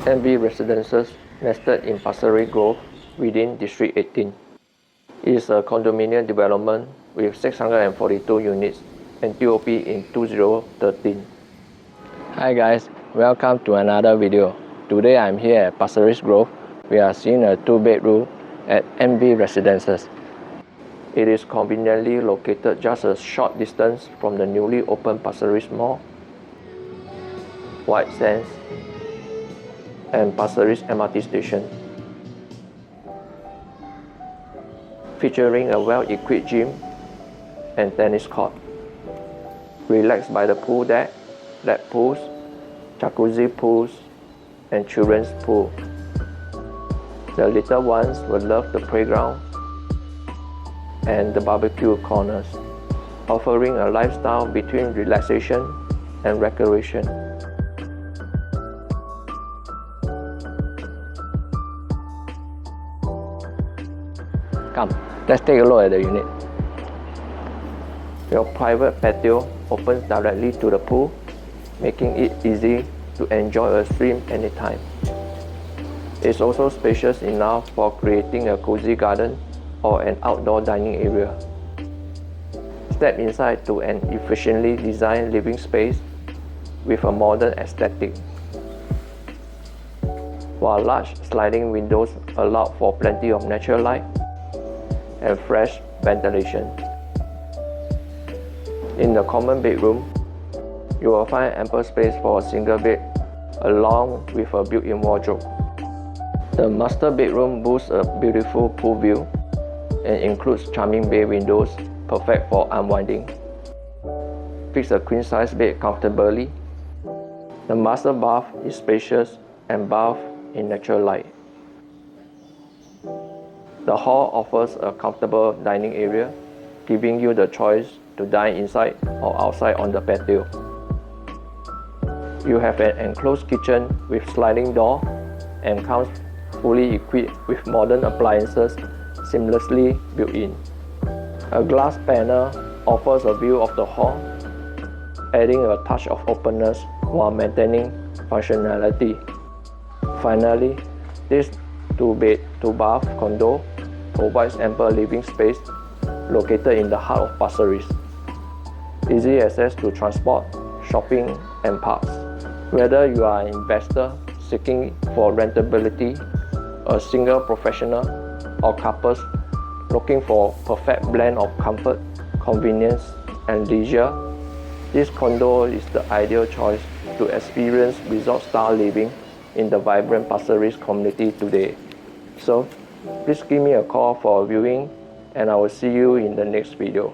MV Residences nested in Pasir Ris Grove within District 18. It is a condominium development with 642 units and TOP in 2013. Hi guys, welcome to another video. Today I'm here at Pasir Ris Grove. We are seeing a 2-bedroom at MV Residences. It is conveniently located just a short distance from the newly opened Pasir Ris Mall, White Sands, and Pasir Ris MRT station. Featuring a well-equipped gym and tennis court. Relaxed by the pool deck, lap pools, jacuzzi pools, and children's pool. The little ones will love the playground and the BBQ Corners, offering a lifestyle between relaxation and recreation. Come, let's take a look at the unit. Your private patio opens directly to the pool, making it easy to enjoy a swim anytime. It's also spacious enough for creating a cozy garden or an outdoor dining area. Step inside to an efficiently designed living space with a modern aesthetic. While large sliding windows allow for plenty of natural light and fresh ventilation. In the common bedroom, you will find ample space for a single bed along with a built-in wardrobe. The master bedroom boasts a beautiful pool view and includes charming bay windows perfect for unwinding. Fix a queen-size bed comfortably. The master bath is spacious and bathed in natural light. The hall offers a comfortable dining area, giving you the choice to dine inside or outside on the patio. You have an enclosed kitchen with sliding door and comes fully equipped with modern appliances seamlessly built in. A glass panel offers a view of the hall, adding a touch of openness while maintaining functionality. Finally, this 2-bed, 2-bath condo provides ample living space located in the heart of Pasir Ris. Easy access to transport, shopping, and parks. Whether you are an investor seeking for rentability, a single professional, or couples looking for a perfect blend of comfort, convenience, and leisure, this condo is the ideal choice to experience resort-style living in the vibrant Pasir Ris community today. So, please give me a call for a viewing, and I will see you in the next video.